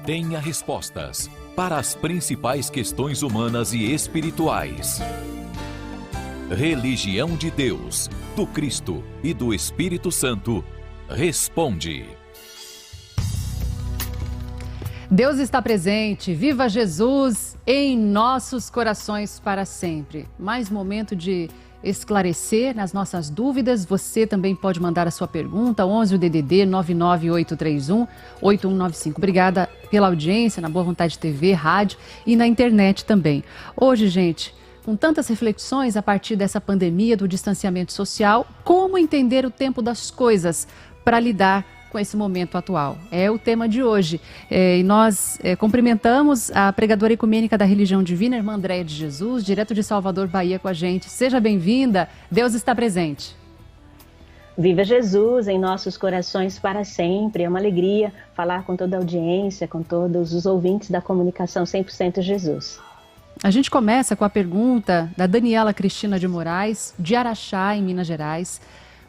tenha respostas para as principais questões humanas e espirituais. Religião de Deus, do Cristo e do Espírito Santo responde. Deus está presente, viva Jesus em nossos corações para sempre. Mais momento de esclarecer nas nossas dúvidas. Você também pode mandar a sua pergunta, 11 DDD 99831-8195. Obrigada pela audiência na Boa Vontade TV, rádio e na internet também. Hoje, gente, com tantas reflexões a partir dessa pandemia do distanciamento social, como entender o tempo das coisas para lidar com esse momento atual. É o tema de hoje. E nós cumprimentamos a pregadora ecumênica da Religião Divina, Irmã Andréia de Jesus, direto de Salvador, Bahia, com a gente. Seja bem-vinda. Deus está presente. Viva Jesus em nossos corações para sempre. É uma alegria falar com toda a audiência, com todos os ouvintes da comunicação 100% Jesus. A gente começa com a pergunta da Daniela Cristina de Moraes, de Araxá, em Minas Gerais.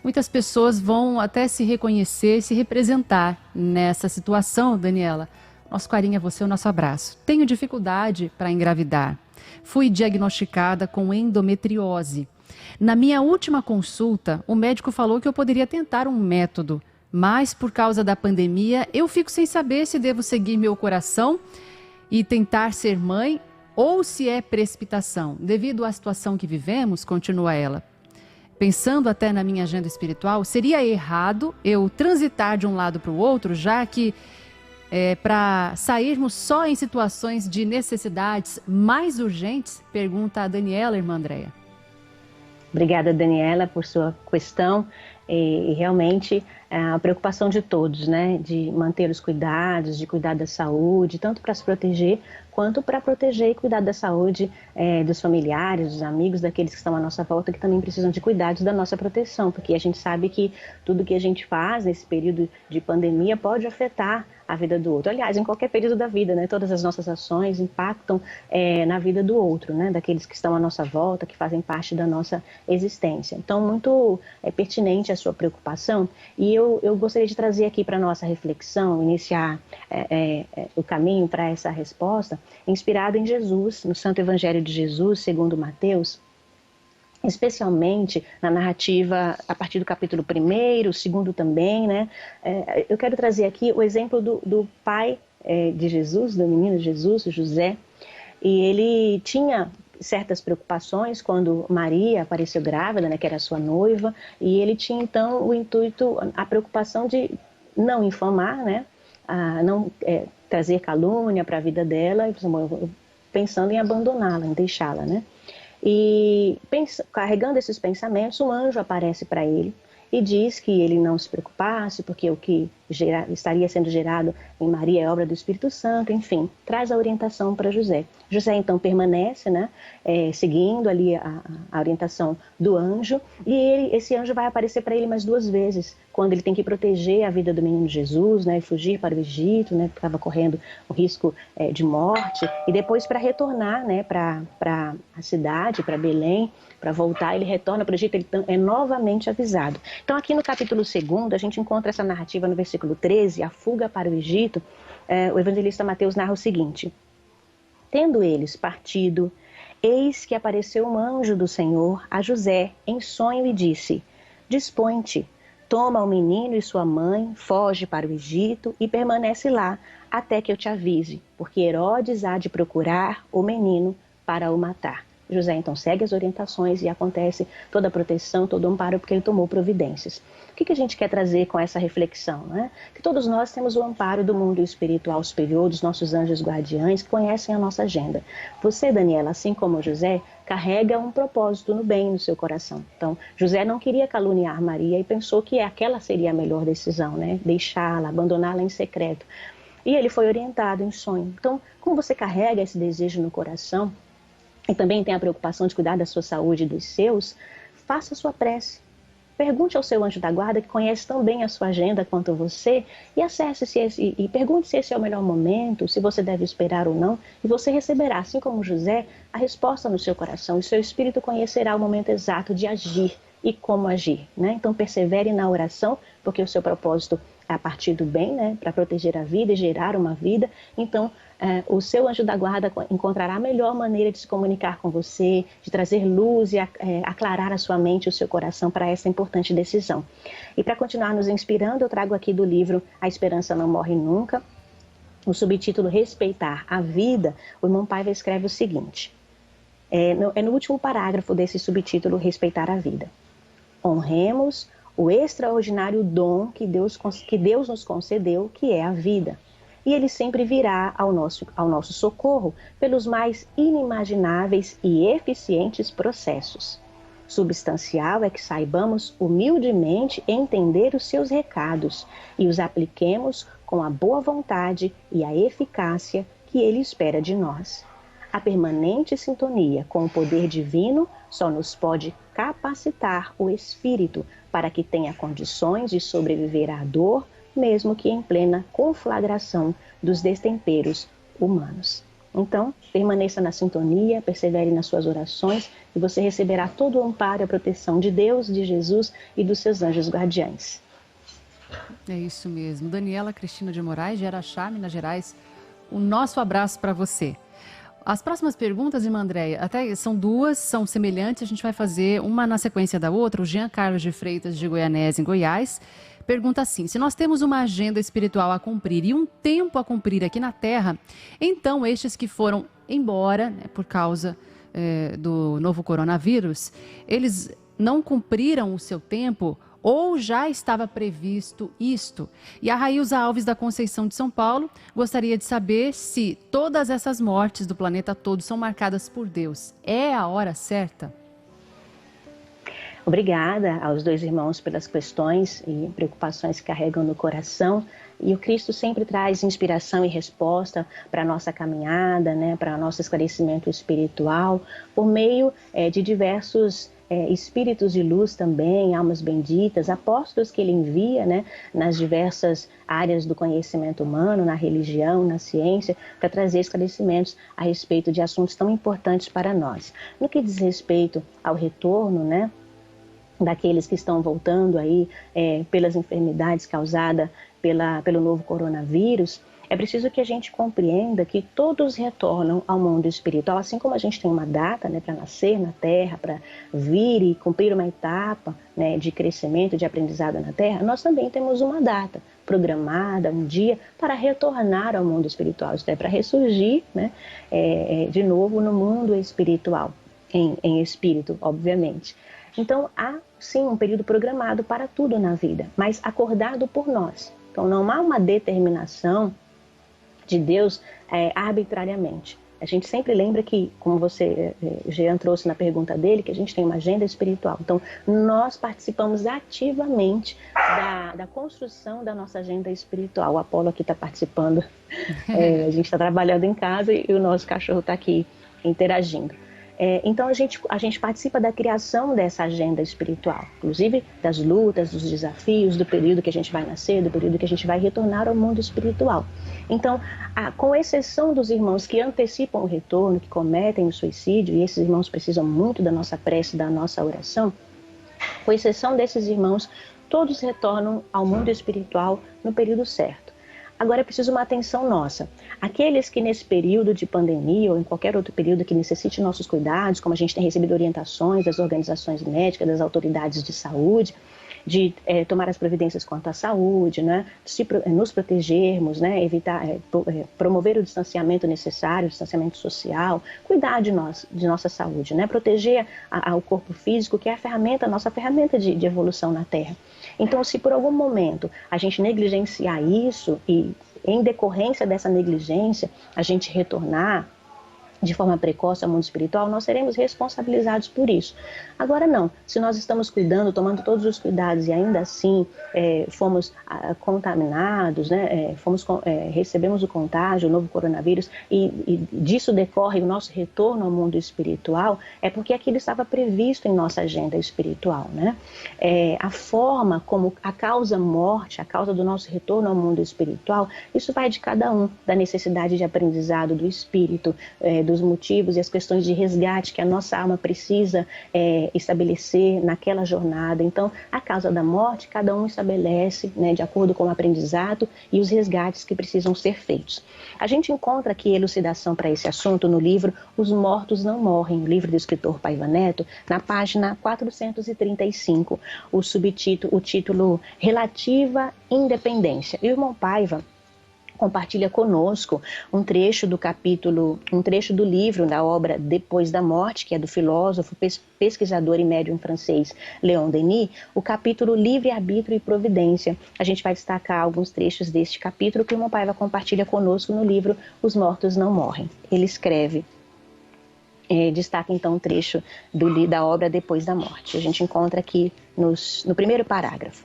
Muitas pessoas vão até se reconhecer, se representar nessa situação, Daniela. Nosso carinho é você, o nosso abraço. Tenho dificuldade para engravidar. Fui diagnosticada com endometriose. Na minha última consulta, o médico falou que eu poderia tentar um método, mas por causa da pandemia, eu fico sem saber se devo seguir meu coração e tentar ser mãe ou se é precipitação. Devido à situação que vivemos, continua ela. Pensando até na minha agenda espiritual, seria errado eu transitar de um lado para o outro, já que para sairmos só em situações de necessidades mais urgentes? Pergunta a Daniela, irmã Andréia. Obrigada, Daniela, por sua questão. E realmente a preocupação de todos, né? De manter os cuidados, de cuidar da saúde, tanto para se proteger quanto para proteger e cuidar da saúde dos familiares, dos amigos, daqueles que estão à nossa volta, que também precisam de cuidados da nossa proteção, porque a gente sabe que tudo que a gente faz nesse período de pandemia pode afetar a vida do outro. Aliás, em qualquer período da vida, né? Todas as nossas ações impactam na vida do outro, né? Daqueles que estão à nossa volta, que fazem parte da nossa existência. Então, muito pertinente a sua preocupação, e eu gostaria de trazer aqui para a nossa reflexão, iniciar o caminho para essa resposta, inspirado em Jesus, no Santo Evangelho de Jesus, segundo Mateus, especialmente na narrativa a partir do capítulo 1º, o 2º também, né? Eu quero trazer aqui o exemplo do pai de Jesus, do menino Jesus, José, e ele tinha certas preocupações quando Maria apareceu grávida, né, que era sua noiva, e ele tinha então o intuito, a preocupação de não infamar, né, não trazer calúnia para a vida dela, pensando em abandoná-la, em deixá-la, né. E carregando esses pensamentos, um anjo aparece para ele e diz que ele não se preocupasse, porque o que estaria sendo gerado em Maria é obra do Espírito Santo, enfim, traz a orientação para José. José então permanece, né, seguindo ali a orientação do anjo, e esse anjo vai aparecer para ele mais 2 vezes, quando ele tem que proteger a vida do menino Jesus, né, e fugir para o Egito, né, porque estava correndo o risco de morte, e depois para retornar, né, para a cidade, para Belém, para voltar, ele retorna para o Egito, ele é novamente avisado. Então aqui no capítulo 2º, a gente encontra essa narrativa no versículo 13, a fuga para o Egito. O evangelista Mateus narra o seguinte: tendo eles partido, eis que apareceu um anjo do Senhor a José em sonho e disse: dispõe-te, toma o menino e sua mãe, foge para o Egito e permanece lá até que eu te avise, porque Herodes há de procurar o menino para o matar. José então segue as orientações e acontece toda a proteção, todo o amparo, porque ele tomou providências. O que a gente quer trazer com essa reflexão, né? Que todos nós temos o amparo do mundo espiritual superior, dos nossos anjos guardiães, que conhecem a nossa agenda. Você, Daniela, assim como José, carrega um propósito no bem no seu coração. Então, José não queria caluniar Maria e pensou que aquela seria a melhor decisão, né? Deixá-la, abandoná-la em secreto. E ele foi orientado em sonho. Então, como você carrega esse desejo no coração, e também tem a preocupação de cuidar da sua saúde e dos seus, faça a sua prece. Pergunte ao seu anjo da guarda, que conhece tão bem a sua agenda quanto você, e acesse e pergunte se esse é o melhor momento, se você deve esperar ou não, e você receberá, assim como José, a resposta no seu coração, e seu espírito conhecerá o momento exato de agir e como agir, né? Então persevere na oração, porque o seu propósito a partir do bem, né, para proteger a vida e gerar uma vida. Então, o seu anjo da guarda encontrará a melhor maneira de se comunicar com você, de trazer luz e aclarar a sua mente e o seu coração para essa importante decisão. E para continuar nos inspirando, eu trago aqui do livro A Esperança Não Morre Nunca, o subtítulo Respeitar a Vida. O irmão Paiva escreve o seguinte, no último parágrafo desse subtítulo Respeitar a Vida. Honremos o extraordinário dom que Deus nos concedeu, que é a vida. E ele sempre virá ao nosso socorro pelos mais inimagináveis e eficientes processos. Substancial é que saibamos humildemente entender os seus recados e os apliquemos com a boa vontade e a eficácia que ele espera de nós. A permanente sintonia com o poder divino só nos pode capacitar o espírito para que tenha condições de sobreviver à dor, mesmo que em plena conflagração dos destemperos humanos. Então, permaneça na sintonia, persevere nas suas orações e você receberá todo o amparo e a proteção de Deus, de Jesus e dos seus anjos guardiães. É isso mesmo. Daniela Cristina de Moraes, de Araxá, Minas Gerais, o nosso abraço para você. As próximas perguntas, irmã Andréia, até são duas, são semelhantes, a gente vai fazer uma na sequência da outra. O Jean Carlos de Freitas, de Goianésia, em Goiás, pergunta assim: se nós temos uma agenda espiritual a cumprir e um tempo a cumprir aqui na Terra, então estes que foram embora, né, por causa do novo coronavírus, eles não cumpriram o seu tempo ou já estava previsto isto? E a Railza Alves da Conceição de São Paulo gostaria de saber se todas essas mortes do planeta todo são marcadas por Deus. É a hora certa? Obrigada aos dois irmãos pelas questões e preocupações que carregam no coração. E o Cristo sempre traz inspiração e resposta para a nossa caminhada, né, para o nosso esclarecimento espiritual, por meio de diversos espíritos de luz também, almas benditas, apóstolos que ele envia, né, nas diversas áreas do conhecimento humano, na religião, na ciência, para trazer esclarecimentos a respeito de assuntos tão importantes para nós. No que diz respeito ao retorno, né, daqueles que estão voltando aí pelas enfermidades causadas pelo novo coronavírus, é preciso que a gente compreenda que todos retornam ao mundo espiritual, assim como a gente tem uma data, né, para nascer na Terra, para vir e cumprir uma etapa, né, de crescimento, de aprendizado na Terra, nós também temos uma data programada, um dia, para retornar ao mundo espiritual, isto é, para ressurgir, né, de novo no mundo espiritual, em espírito, obviamente. Então, há sim um período programado para tudo na vida, mas acordado por nós. Então, não há uma determinação de Deus arbitrariamente. A gente sempre lembra que, como você, Jean, trouxe na pergunta dele, que a gente tem uma agenda espiritual. Então, nós participamos ativamente da construção da nossa agenda espiritual. O Apolo aqui está participando, a gente está trabalhando em casa e o nosso cachorro está aqui interagindo. Então, a gente participa da criação dessa agenda espiritual, inclusive das lutas, dos desafios, do período que a gente vai nascer, do período que a gente vai retornar ao mundo espiritual. Então, com exceção dos irmãos que antecipam o retorno, que cometem o suicídio, e esses irmãos precisam muito da nossa prece, da nossa oração, com exceção desses irmãos, todos retornam ao mundo espiritual no período certo. Agora é preciso uma atenção nossa. Aqueles que nesse período de pandemia ou em qualquer outro período que necessite nossos cuidados, como a gente tem recebido orientações das organizações médicas, das autoridades de saúde, de tomar as providências quanto à saúde, né, nos protegermos, né, evitar, promover o distanciamento necessário, o distanciamento social, cuidar de nossa saúde, né, proteger o corpo físico, que é a nossa ferramenta de evolução na Terra. Então, se por algum momento a gente negligenciar isso e, em decorrência dessa negligência, a gente retornar de forma precoce ao mundo espiritual, nós seremos responsabilizados por isso. Agora não, se nós estamos cuidando, tomando todos os cuidados e ainda assim fomos contaminados, né, recebemos o contágio, o novo coronavírus, e disso decorre o nosso retorno ao mundo espiritual, é porque aquilo estava previsto em nossa agenda espiritual, né? A forma como a causa morte, a causa do nosso retorno ao mundo espiritual, isso vai de cada um, da necessidade de aprendizado do espírito, dos motivos e as questões de resgate que a nossa alma precisa estabelecer naquela jornada. Então, a causa da morte, cada um estabelece, né, de acordo com o aprendizado e os resgates que precisam ser feitos. A gente encontra aqui elucidação para esse assunto no livro Os Mortos Não Morrem, livro do escritor Paiva Neto, na página 435, o título Relativa Independência. E o irmão Paiva compartilha conosco um trecho do livro da obra Depois da Morte, que é do filósofo, pesquisador e médium francês Leon Denis, o capítulo Livre-Arbítrio e Providência. A gente vai destacar alguns trechos deste capítulo que o irmão Paiva compartilha conosco no livro Os Mortos Não Morrem. Ele escreve, destaca então um trecho da obra Depois da Morte. A gente encontra aqui no primeiro parágrafo.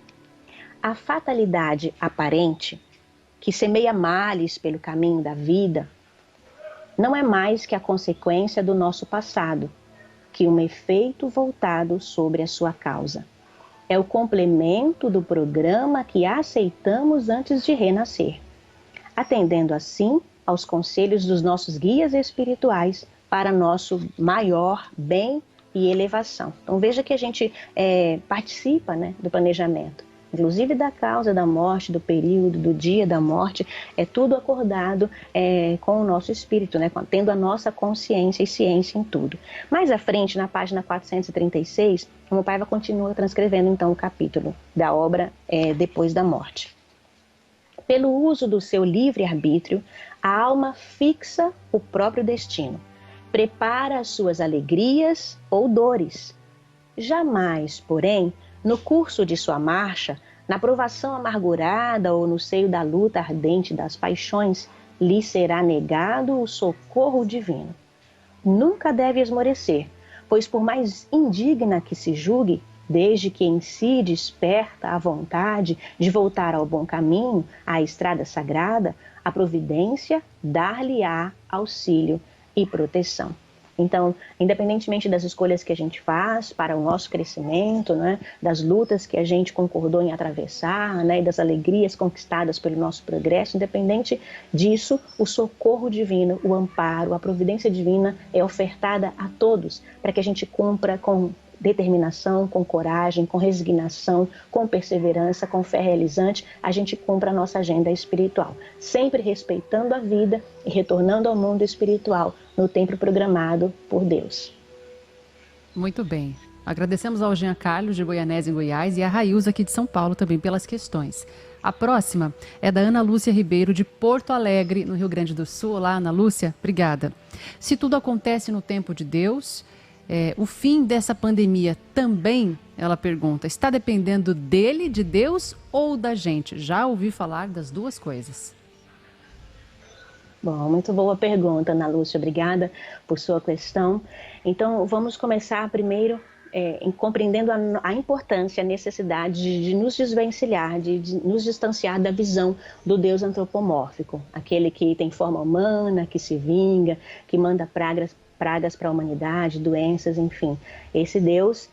A fatalidade aparente que semeia males pelo caminho da vida, não é mais que a consequência do nosso passado, que um efeito voltado sobre a sua causa. É o complemento do programa que aceitamos antes de renascer, atendendo assim aos conselhos dos nossos guias espirituais para nosso maior bem e elevação. Então veja que a gente participa, né, do planejamento. Inclusive da causa da morte, do período, do dia da morte, é tudo acordado com o nosso espírito, né? Tendo a nossa consciência e ciência em tudo. Mais à frente, na página 436, o Paiva continua transcrevendo então o capítulo da obra Depois da Morte. Pelo uso do seu livre-arbítrio, a alma fixa o próprio destino, prepara as suas alegrias ou dores. Jamais, porém, no curso de sua marcha, na provação amargurada ou no seio da luta ardente das paixões, lhe será negado o socorro divino. Nunca deve esmorecer, pois por mais indigna que se julgue, desde que em si desperta a vontade de voltar ao bom caminho, à estrada sagrada, a providência dar-lhe-á auxílio e proteção. Então, independentemente das escolhas que a gente faz para o nosso crescimento, né, das lutas que a gente concordou em atravessar, né, e das alegrias conquistadas pelo nosso progresso, independente disso, o socorro divino, o amparo, a providência divina é ofertada a todos para que a gente cumpra com determinação, com coragem, com resignação, com perseverança, com fé realizante, a gente cumpra a nossa agenda espiritual, sempre respeitando a vida e retornando ao mundo espiritual no tempo programado por Deus. Muito bem. Agradecemos ao Jean Carlos de Goianésia, em Goiás, e a Railza aqui de São Paulo também pelas questões. A próxima é da Ana Lúcia Ribeiro, de Porto Alegre, no Rio Grande do Sul. Olá, Ana Lúcia, obrigada. Se tudo acontece no tempo de Deus, o fim dessa pandemia também, ela pergunta, está dependendo dele, de Deus ou da gente? Já ouvi falar das duas coisas. Bom, muito boa pergunta, Ana Lúcia, obrigada por sua questão. Então, vamos começar primeiro compreendendo a importância, a necessidade de nos desvencilhar, de nos distanciar da visão do Deus antropomórfico, aquele que tem forma humana, que se vinga, que manda pragas para a humanidade, doenças, enfim. Esse Deus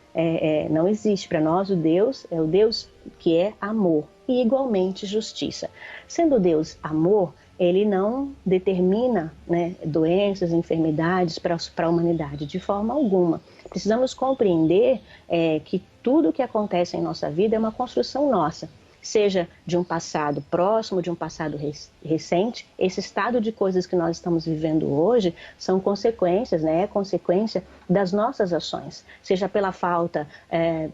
não existe para nós. O Deus é o Deus que é amor e igualmente justiça. Sendo Deus amor, ele não determina, né, doenças, enfermidades para a humanidade, de forma alguma. Precisamos compreender que tudo o que acontece em nossa vida é uma construção nossa, seja de um passado próximo, de um passado recente. Esse estado de coisas que nós estamos vivendo hoje são consequências, né? É consequência das nossas ações, seja pela falta,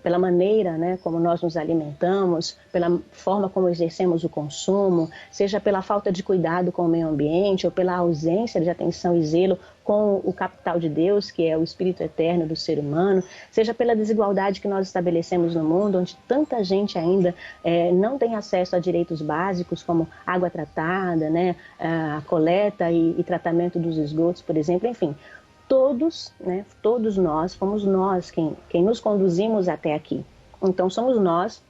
pela maneira, né, como nós nos alimentamos, pela forma como exercemos o consumo, seja pela falta de cuidado com o meio ambiente ou pela ausência de atenção e zelo com o capital de Deus, que é o espírito eterno do ser humano, seja pela desigualdade que nós estabelecemos no mundo, onde tanta gente ainda não tem acesso a direitos básicos como água tratada, né, a coleta e tratamento dos esgotos, por exemplo, enfim. Todos, né, todos nós, fomos nós quem nos conduzimos até aqui. Então somos nós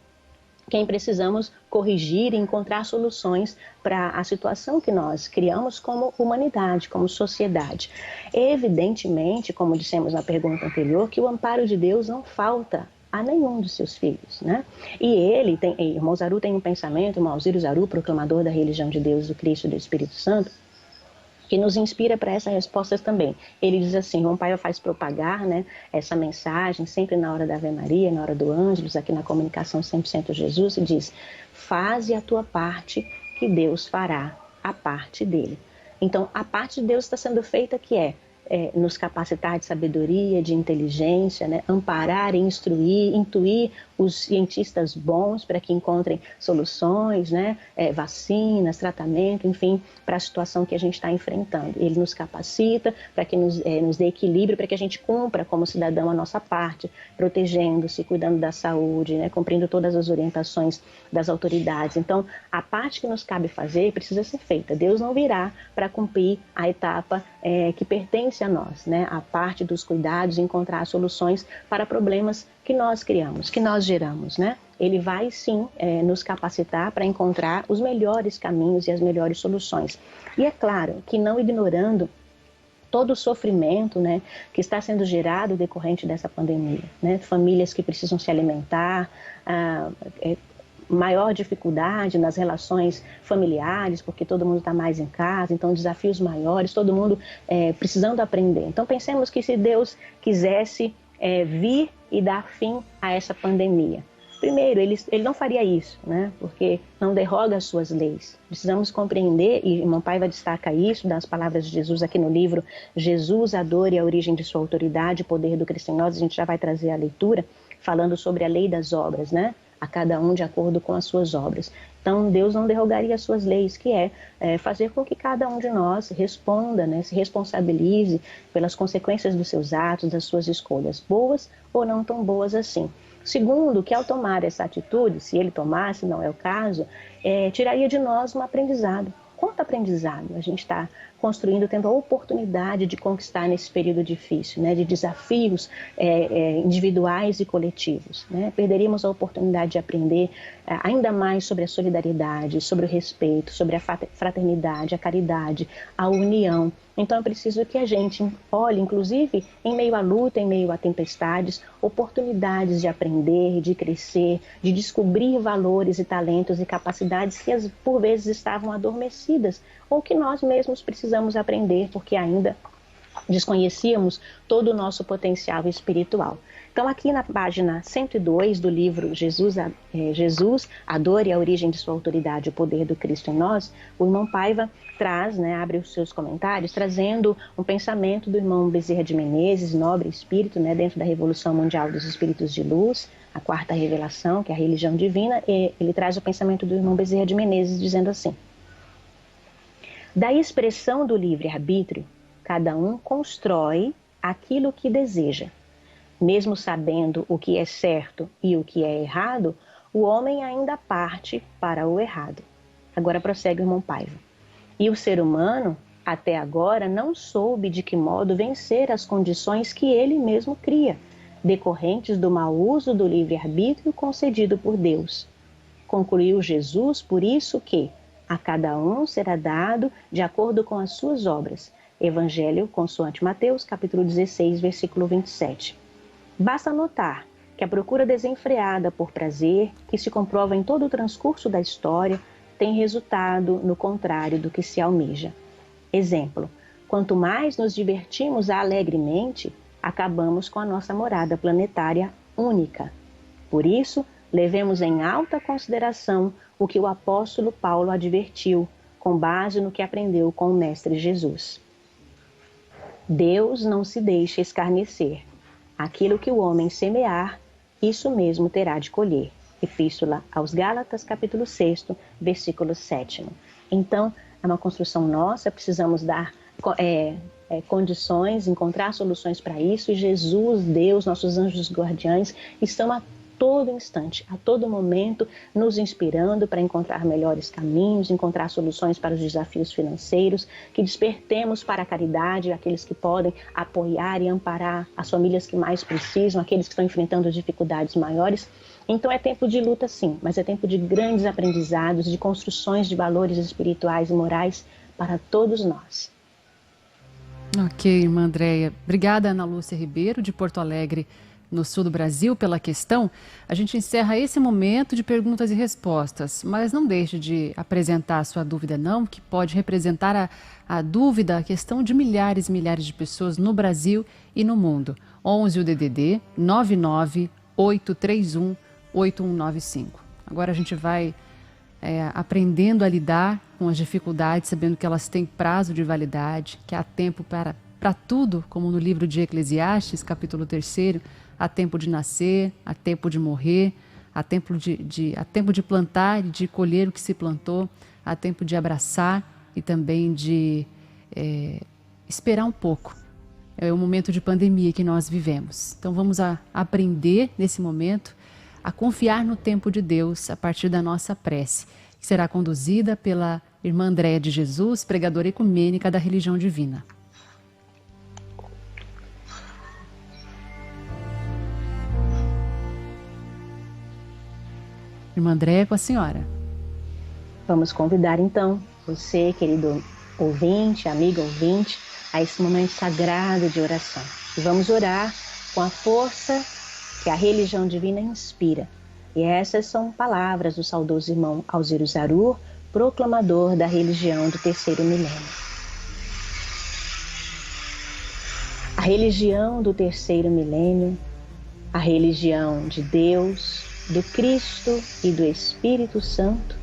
quem precisamos corrigir e encontrar soluções para a situação que nós criamos como humanidade, como sociedade. Evidentemente, como dissemos na pergunta anterior, que o amparo de Deus não falta a nenhum dos seus filhos, né? E irmão Zaru tem um pensamento, irmão Alzírio Zaru, proclamador da religião de Deus, do Cristo e do Espírito Santo, que nos inspira para essas respostas também. Ele diz assim, João Paiva faz propagar, né, essa mensagem sempre na hora da Ave Maria, na hora do Ângelus, aqui na comunicação 100% Jesus, e diz, faze a tua parte que Deus fará a parte dele. Então, a parte de Deus está sendo feita que é nos capacitar de sabedoria, de inteligência, né? Amparar, instruir, intuir os cientistas bons para que encontrem soluções, né? Vacinas, tratamento, enfim, para a situação que a gente está enfrentando. Ele nos capacita para que nos dê equilíbrio, para que a gente cumpra como cidadão a nossa parte, protegendo-se, cuidando da saúde, né? Cumprindo todas as orientações das autoridades. Então, a parte que nos cabe fazer precisa ser feita. Deus não virá para cumprir a etapa que pertence a nós, né? A parte dos cuidados, encontrar soluções para problemas que nós criamos, que nós geramos, né? Ele vai sim nos capacitar para encontrar os melhores caminhos e as melhores soluções. E é claro que não ignorando todo o sofrimento, né, que está sendo gerado decorrente dessa pandemia, né? Famílias que precisam se alimentar, maior dificuldade nas relações familiares, porque todo mundo está mais em casa, então desafios maiores, todo mundo precisando aprender. Então pensemos que se Deus quisesse vir e dar fim a essa pandemia, primeiro, ele não faria isso, né? Porque não derroga as suas leis. Precisamos compreender, e João Paiva destaca isso das palavras de Jesus aqui no livro Jesus, a dor e a origem de sua autoridade, o poder do Cristo em nós. A gente já vai trazer a leitura falando sobre a lei das obras, né? A cada um de acordo com as suas obras. Então, Deus não derrogaria as suas leis, que é fazer com que cada um de nós responda, né, se responsabilize pelas consequências dos seus atos, das suas escolhas, boas ou não tão boas assim. Segundo, que ao tomar essa atitude, se ele tomasse, não é o caso, tiraria de nós um aprendizado. Quanto aprendizado a gente está construindo, tendo a oportunidade de conquistar nesse período difícil, né, de desafios individuais e coletivos, né? Perderíamos a oportunidade de aprender ainda mais sobre a solidariedade, sobre o respeito, sobre a fraternidade, a caridade, a união. Então é preciso que a gente olhe, inclusive, em meio à luta, em meio a tempestades, oportunidades de aprender, de crescer, de descobrir valores e talentos e capacidades que por vezes estavam adormecidas ou que nós mesmos precisamos aprender porque ainda desconhecíamos todo o nosso potencial espiritual. Então aqui na página 102 do livro Jesus, a dor e a origem de sua autoridade, o poder do Cristo em nós, o irmão Paiva traz, né, abre os seus comentários, trazendo um pensamento do irmão Bezerra de Menezes, nobre espírito, né, dentro da Revolução Mundial dos Espíritos de Luz, a quarta revelação, que é a religião divina, e ele traz o pensamento do irmão Bezerra de Menezes dizendo assim: da expressão do livre-arbítrio, cada um constrói aquilo que deseja. Mesmo sabendo o que é certo e o que é errado, o homem ainda parte para o errado. Agora prossegue o irmão Paiva. E o ser humano, até agora, não soube de que modo vencer as condições que ele mesmo cria, decorrentes do mau uso do livre-arbítrio concedido por Deus. Concluiu Jesus, por isso, que a cada um será dado de acordo com as suas obras. Evangelho consoante Mateus, capítulo 16, versículo 27. Basta notar que a procura desenfreada por prazer, que se comprova em todo o transcurso da história, tem resultado no contrário do que se almeja. Exemplo, quanto mais nos divertimos alegremente, acabamos com a nossa morada planetária única. Por isso, levemos em alta consideração o que o apóstolo Paulo advertiu, com base no que aprendeu com o Mestre Jesus. Deus não se deixa escarnecer. Aquilo que o homem semear, isso mesmo terá de colher. Epístola aos Gálatas, capítulo 6, versículo 7. Então, é uma construção nossa, precisamos dar condições, encontrar soluções para isso, e Jesus, Deus, nossos anjos guardiães, estão a todo instante, a todo momento, nos inspirando para encontrar melhores caminhos, encontrar soluções para os desafios financeiros, que despertemos para a caridade, aqueles que podem apoiar e amparar as famílias que mais precisam, aqueles que estão enfrentando dificuldades maiores. Então é tempo de luta sim, mas é tempo de grandes aprendizados, de construções de valores espirituais e morais para todos nós. Ok, irmã Andréia. Obrigada, Ana Lúcia Ribeiro, de Porto Alegre, no sul do Brasil pela questão, a gente encerra esse momento de perguntas e respostas. Mas não deixe de apresentar a sua dúvida não, que pode representar a dúvida, a questão de milhares e milhares de pessoas no Brasil e no mundo. 11 o DDD 99 831 8195. Agora a gente vai aprendendo a lidar com as dificuldades, sabendo que elas têm prazo de validade, que há tempo para tudo, como no livro de Eclesiastes, capítulo 3, há tempo de nascer, há tempo de morrer, há tempo há tempo de plantar e de colher o que se plantou, há tempo de abraçar e também de esperar um pouco. É o momento de pandemia que nós vivemos. Então vamos aprender nesse momento a confiar no tempo de Deus a partir da nossa prece, que será conduzida pela irmã Andréia de Jesus, pregadora ecumênica da Religião Divina. Irmã Andréia, com a senhora. Vamos convidar então você, querido ouvinte, amigo ouvinte, a esse momento sagrado de oração. E vamos orar com a força que a Religião Divina inspira. E essas são palavras do saudoso irmão Alziro Zarur, proclamador da religião do terceiro milênio. A religião do terceiro milênio, a religião de Deus, do Cristo e do Espírito Santo,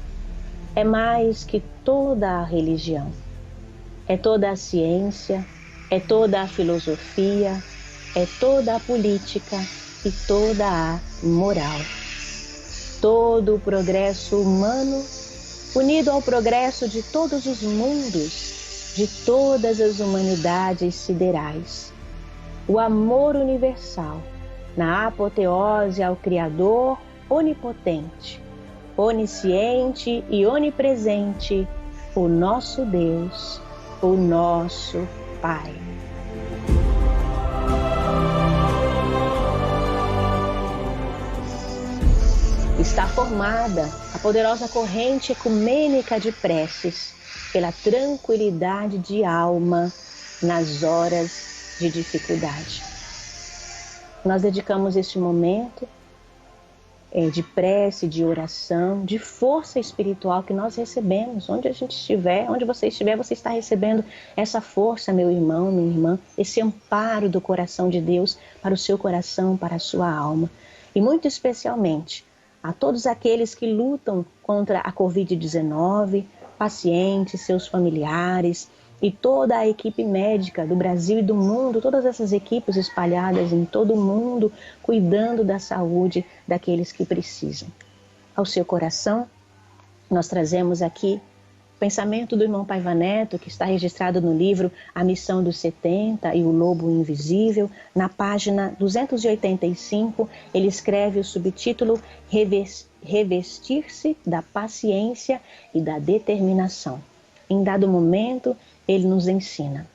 é mais que toda a religião. É toda a ciência, é toda a filosofia, é toda a política e toda a moral. Todo o progresso humano, unido ao progresso de todos os mundos, de todas as humanidades siderais. O amor universal, na apoteose ao Criador onipotente, onisciente e onipresente, o nosso Deus, o nosso Pai. Está formada a poderosa corrente ecumênica de preces pela tranquilidade de alma nas horas de dificuldade. Nós dedicamos este momento de prece, de oração, de força espiritual que nós recebemos. Onde a gente estiver, onde você estiver, você está recebendo essa força, meu irmão, minha irmã, esse amparo do coração de Deus para o seu coração, para a sua alma. E muito especialmente a todos aqueles que lutam contra a Covid-19, pacientes, seus familiares e toda a equipe médica do Brasil e do mundo, todas essas equipes espalhadas em todo o mundo, cuidando da saúde daqueles que precisam. Ao seu coração, nós trazemos aqui o pensamento do irmão Paiva Neto, que está registrado no livro A Missão dos 70 e o Lobo Invisível. Na página 285, ele escreve o subtítulo Revestir-se da paciência e da determinação. Em dado momento, ele nos ensina: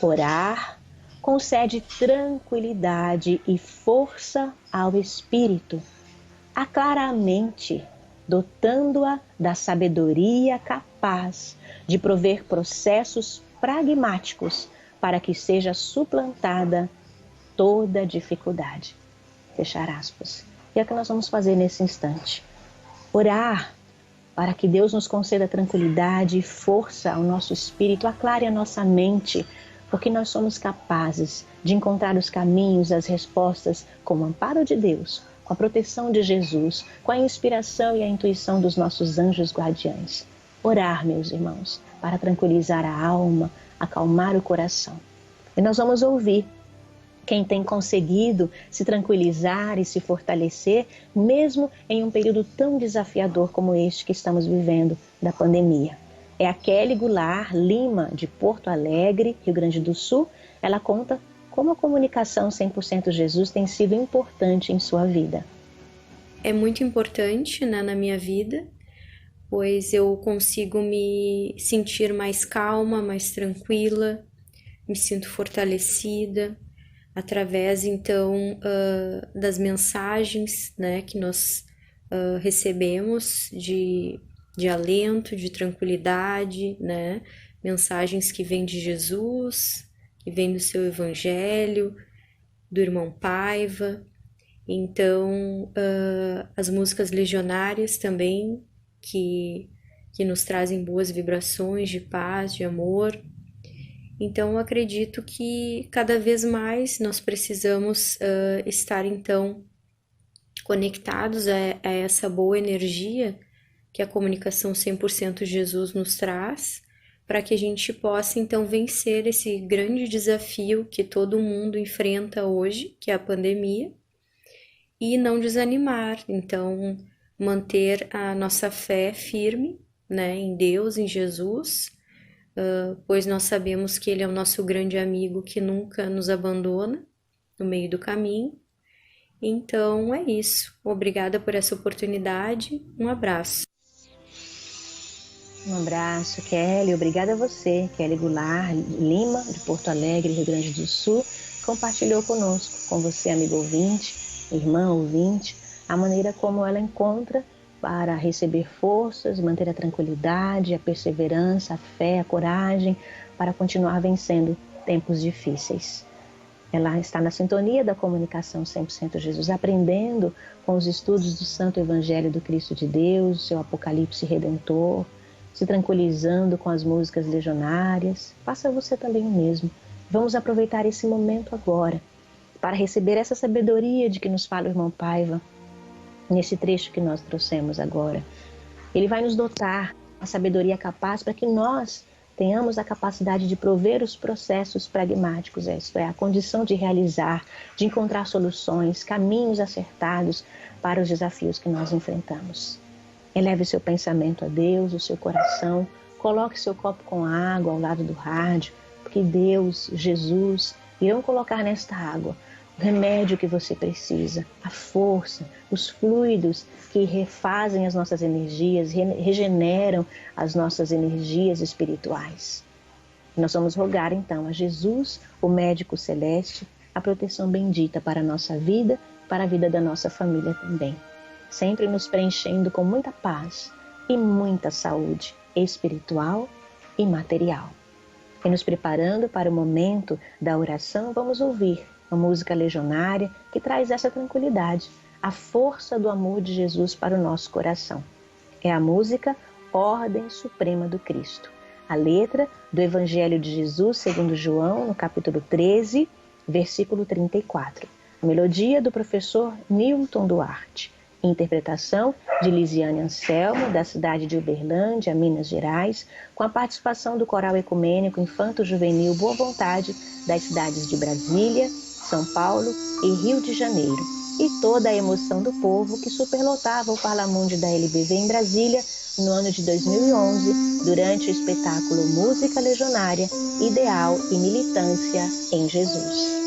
orar concede tranquilidade e força ao espírito, aclara a mente, dotando-a da sabedoria capaz de prover processos pragmáticos para que seja suplantada toda dificuldade. Fechar aspas. E é o que nós vamos fazer nesse instante. Orar para que Deus nos conceda tranquilidade e força ao nosso espírito, aclare a nossa mente, porque nós somos capazes de encontrar os caminhos, as respostas com o amparo de Deus, com a proteção de Jesus, com a inspiração e a intuição dos nossos anjos guardiães. Orar, meus irmãos, para tranquilizar a alma, acalmar o coração. E nós vamos ouvir quem tem conseguido se tranquilizar e se fortalecer, mesmo em um período tão desafiador como este que estamos vivendo, da pandemia. É a Kelly Goulart Lima, de Porto Alegre, Rio Grande do Sul. Ela conta como a comunicação 100% Jesus tem sido importante em sua vida. É muito importante, na minha vida, pois eu consigo me sentir mais calma, mais tranquila, me sinto fortalecida, através, então, das mensagens, que nós recebemos de alento, de tranquilidade, mensagens que vêm de Jesus, que vêm do seu Evangelho, do irmão Paiva. Então, as músicas legionárias também, que nos trazem boas vibrações de paz, de amor. Então, eu acredito que cada vez mais nós precisamos estar, então, conectados a essa boa energia que a comunicação 100% Jesus nos traz, para que a gente possa, então, vencer esse grande desafio que todo mundo enfrenta hoje, que é a pandemia, e não desanimar. Então, manter a nossa fé firme, né, em Deus, em Jesus, pois nós sabemos que Ele é o nosso grande amigo que nunca nos abandona no meio do caminho. Então, é isso. Obrigada por essa oportunidade. Um abraço. Um abraço, Kelly. Obrigada a você, Kelly Goulart Lima, de Porto Alegre, Rio Grande do Sul, compartilhou conosco, com você, amigo ouvinte, irmã ouvinte, a maneira como ela encontra para receber forças, manter a tranquilidade, a perseverança, a fé, a coragem, para continuar vencendo tempos difíceis. Ela está na sintonia da comunicação 100% Jesus, aprendendo com os estudos do Santo Evangelho do Cristo de Deus, seu Apocalipse Redentor, se tranquilizando com as músicas legionárias. Faça você também o mesmo. Vamos aproveitar esse momento agora para receber essa sabedoria de que nos fala o irmão Paiva, nesse trecho que nós trouxemos agora. Ele vai nos dotar a sabedoria capaz para que nós tenhamos a capacidade de prover os processos pragmáticos, isto é, a condição de realizar, de encontrar soluções, caminhos acertados para os desafios que nós enfrentamos. Eleve o seu pensamento a Deus, o seu coração, coloque seu copo com água ao lado do rádio, porque Deus, Jesus, irão colocar nesta água o remédio que você precisa, a força, os fluidos que refazem as nossas energias, regeneram as nossas energias espirituais. Nós vamos rogar então a Jesus, o médico celeste, a proteção bendita para a nossa vida, para a vida da nossa família também, sempre nos preenchendo com muita paz e muita saúde espiritual e material. E nos preparando para o momento da oração, vamos ouvir a música legionária que traz essa tranquilidade, a força do amor de Jesus para o nosso coração. É a música Ordem Suprema do Cristo. A letra do Evangelho de Jesus segundo João, no capítulo 13, versículo 34. A melodia do professor Newton Duarte. Interpretação de Lisiane Anselmo, da cidade de Uberlândia, Minas Gerais, com a participação do Coral Ecumênico Infanto Juvenil Boa Vontade, das cidades de Brasília, São Paulo e Rio de Janeiro, e toda a emoção do povo que superlotava o Parlamundi da LBV em Brasília no ano de 2011, durante o espetáculo Música Legionária, Ideal e Militância em Jesus.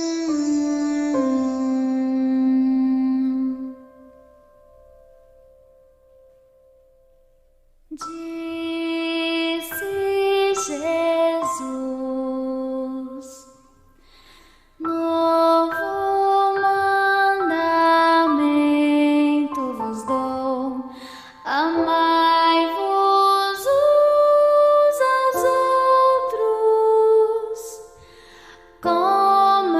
Como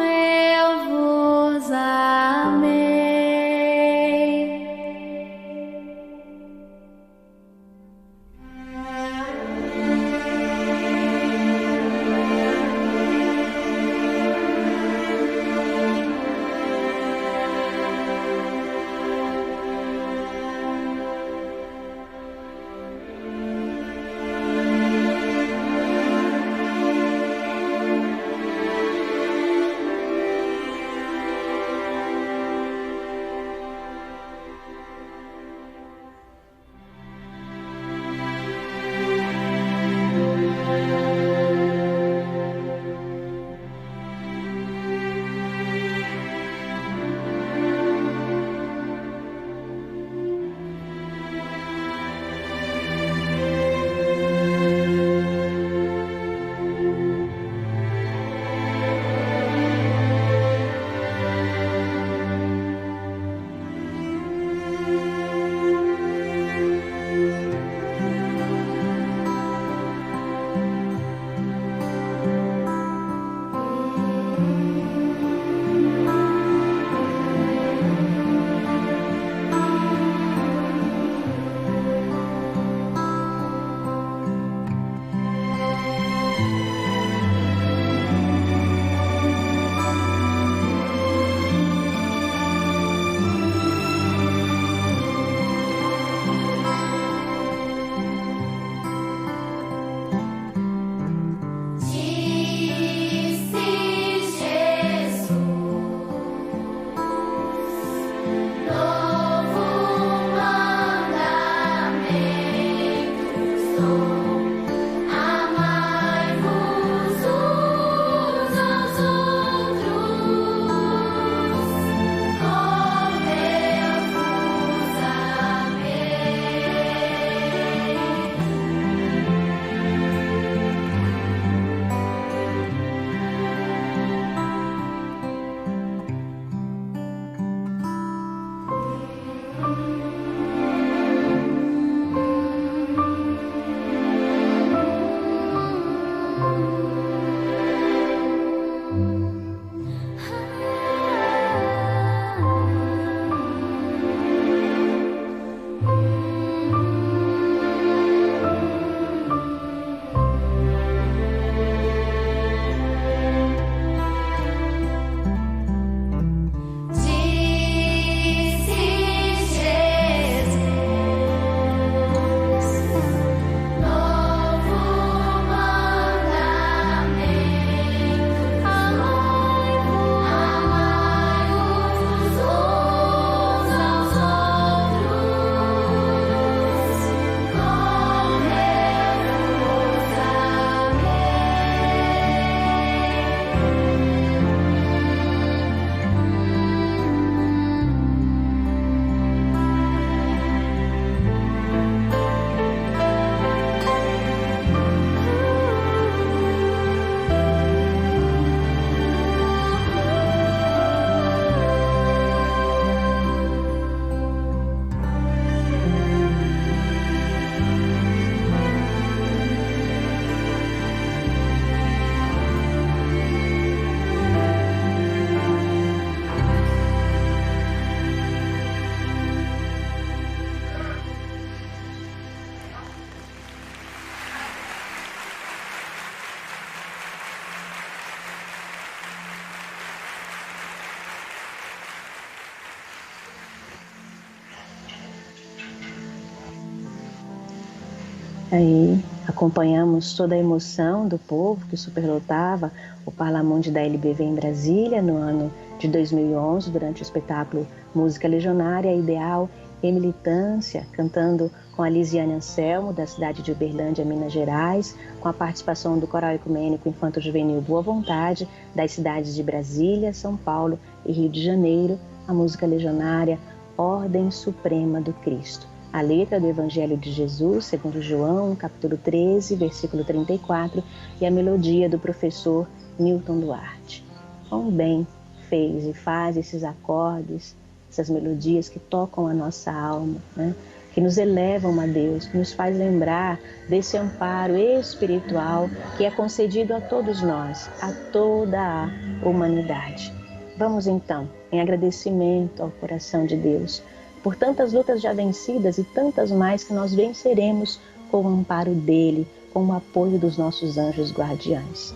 Aí acompanhamos toda a emoção do povo que superlotava o Parlamundi da LBV em Brasília no ano de 2011, durante o espetáculo Música Legionária Ideal e Militância, cantando com a Lisiane Anselmo, da cidade de Uberlândia, Minas Gerais, com a participação do Coral Ecumênico Infanto Juvenil Boa Vontade, das cidades de Brasília, São Paulo e Rio de Janeiro, a música legionária Ordem Suprema do Cristo. A letra do Evangelho de Jesus, segundo João, capítulo 13, versículo 34, e a melodia do professor Milton Duarte. Quão bem fez e faz esses acordes, essas melodias que tocam a nossa alma, né? Que nos elevam a Deus, que nos faz lembrar desse amparo espiritual que é concedido a todos nós, a toda a humanidade. Vamos então, em agradecimento ao coração de Deus, por tantas lutas já vencidas e tantas mais que nós venceremos com o amparo dele, com o apoio dos nossos anjos guardiães.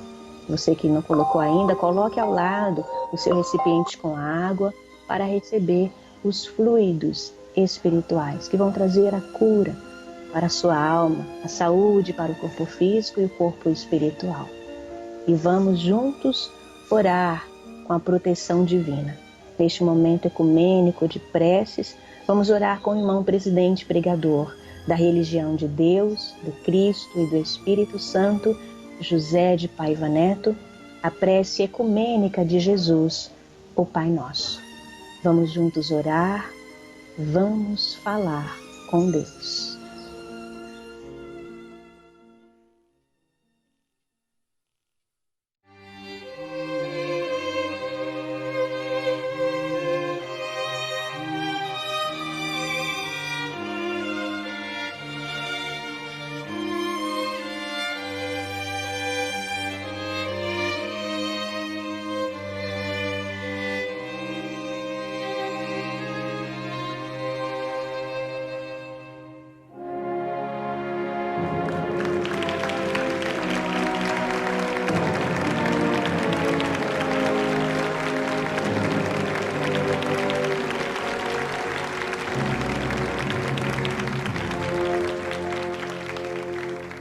Você que não colocou ainda, coloque ao lado o seu recipiente com água para receber os fluidos espirituais que vão trazer a cura para a sua alma, a saúde para o corpo físico e o corpo espiritual. E vamos juntos orar com a proteção divina. Neste momento ecumênico de preces, vamos orar com o irmão presidente pregador da religião de Deus, do Cristo e do Espírito Santo, José de Paiva Neto, a prece ecumênica de Jesus, o Pai Nosso. Vamos juntos orar, vamos falar com Deus.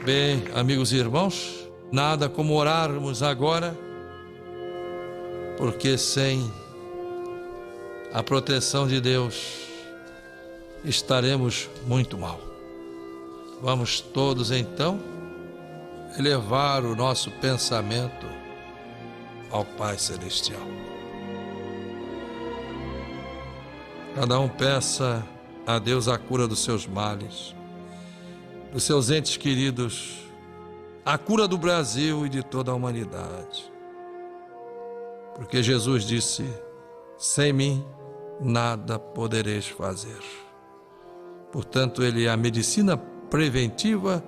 Bem, amigos e irmãos, nada como orarmos agora, porque sem a proteção de Deus estaremos muito mal. Vamos todos então elevar o nosso pensamento ao Pai Celestial. Cada um peça a Deus a cura dos seus males, dos seus entes queridos, a cura do Brasil e de toda a humanidade. Porque Jesus disse: sem mim nada podereis fazer. Portanto, ele é a medicina preventiva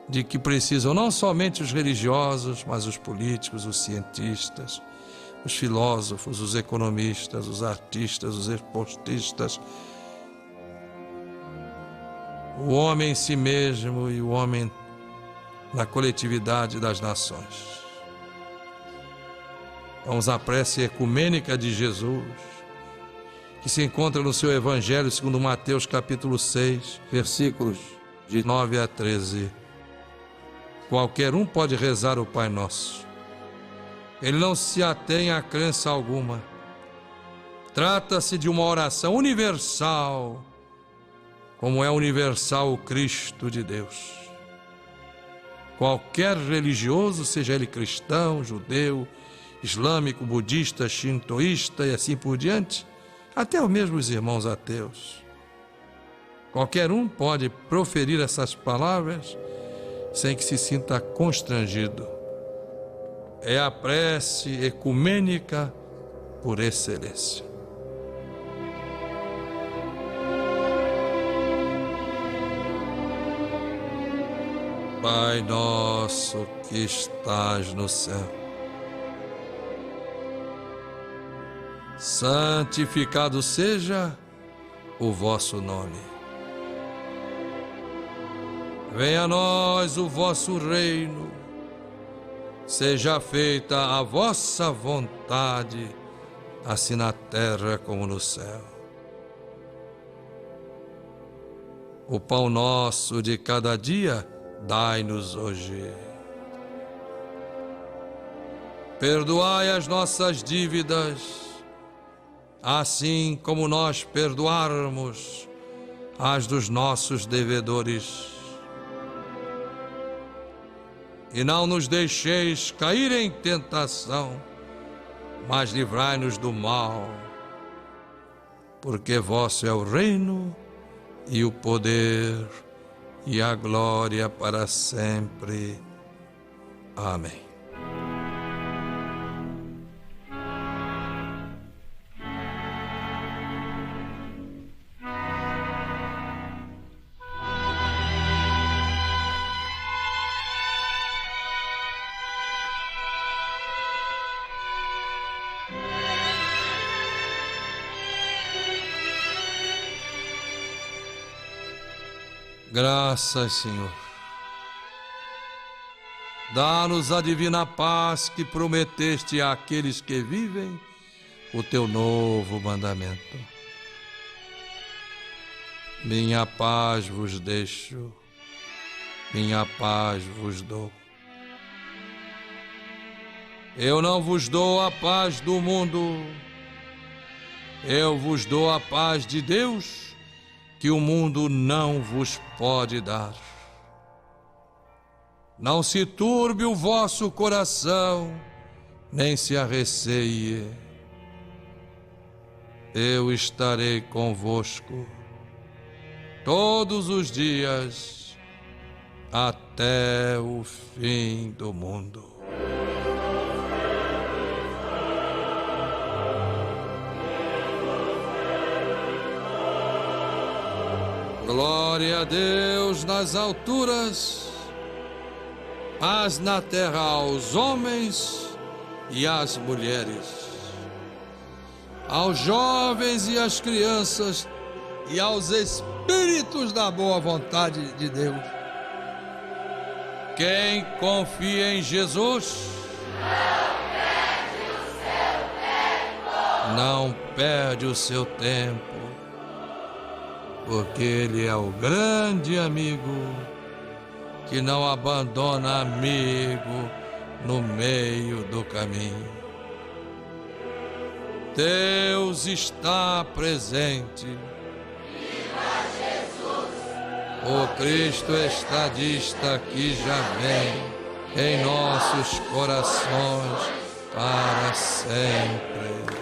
de que precisam não somente os religiosos, mas os políticos, os cientistas, os filósofos, os economistas, os artistas, os esportistas, o homem em si mesmo e o homem na coletividade das nações. Vamos à prece ecumênica de Jesus, que se encontra no seu Evangelho segundo Mateus capítulo 6, versículos de 9 a 13. Qualquer um pode rezar o Pai Nosso. Ele não se atém a crença alguma. Trata-se de uma oração universal, como é universal o Cristo de Deus. Qualquer religioso, seja ele cristão, judeu, islâmico, budista, shintoísta e assim por diante, até mesmo os irmãos ateus, qualquer um pode proferir essas palavras sem que se sinta constrangido. É a prece ecumênica por excelência. Pai nosso que estás no céu, santificado seja o vosso nome. Venha a nós o vosso reino, seja feita a vossa vontade, assim na terra como no céu. O pão nosso de cada dia dai-nos hoje. Perdoai as nossas dívidas, assim como nós perdoarmos as dos nossos devedores. E não nos deixeis cair em tentação, mas livrai-nos do mal, porque vosso é o reino e o poder e a glória para sempre. Amém. Graças, Senhor. Dá-nos a divina paz que prometeste àqueles que vivem o teu novo mandamento. Minha paz vos deixo, minha paz vos dou. Eu não vos dou a paz do mundo, eu vos dou a paz de Deus, que o mundo não vos pode dar. Não se turbe o vosso coração, nem se arreceie. Eu estarei convosco todos os dias, até o fim do mundo. Glória a Deus nas alturas, paz na terra aos homens e às mulheres, aos jovens e às crianças e aos espíritos da boa vontade de Deus. Quem confia em Jesus não perde o seu tempo, porque Ele é o grande amigo que não abandona amigo no meio do caminho. Deus está presente. Viva Jesus! O Cristo estadista que já vem em nossos corações para sempre.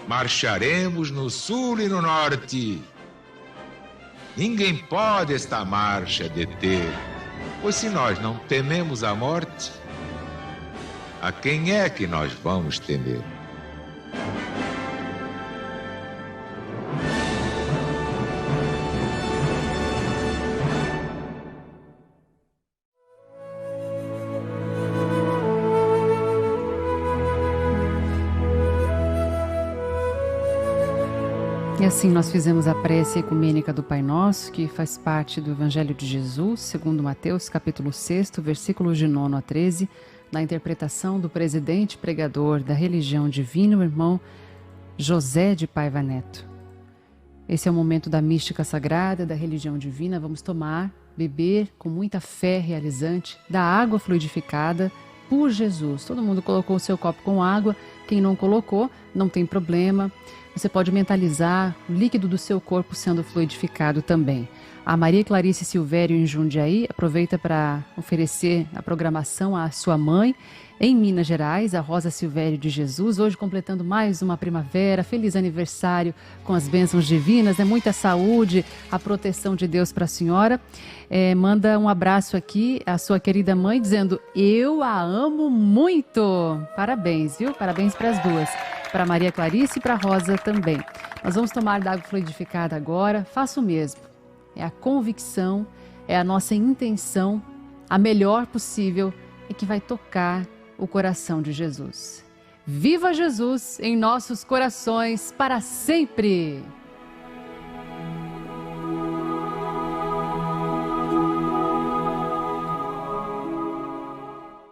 Marcharemos no sul e no norte. Ninguém pode esta marcha deter, pois se nós não tememos a morte, a quem é que nós vamos temer? E assim nós fizemos a prece ecumênica do Pai Nosso, que faz parte do Evangelho de Jesus, segundo Mateus, capítulo 6, versículos de 9 a 13, na interpretação do presidente pregador da religião divina, o irmão José de Paiva Neto. Esse é o momento da mística sagrada, da religião divina. Vamos tomar, beber com muita fé realizante da água fluidificada por Jesus. Todo mundo colocou o seu copo com água. Quem não colocou, não tem problema. Você pode mentalizar o líquido do seu corpo sendo fluidificado também. A Maria Clarice Silvério, em Jundiaí, aproveita para oferecer a programação à sua mãe. Em Minas Gerais, a Rosa Silvério de Jesus, hoje completando mais uma primavera. Feliz aniversário com as bênçãos divinas, muita saúde, a proteção de Deus para a senhora. Manda um abraço aqui à sua querida mãe, dizendo: eu a amo muito. Parabéns, viu? Parabéns para as duas. Para Maria Clarice e para Rosa também. Nós vamos tomar da água fluidificada agora. Faça o mesmo. É a convicção, é a nossa intenção, a melhor possível, e que vai tocar o coração de Jesus. Viva Jesus em nossos corações para sempre!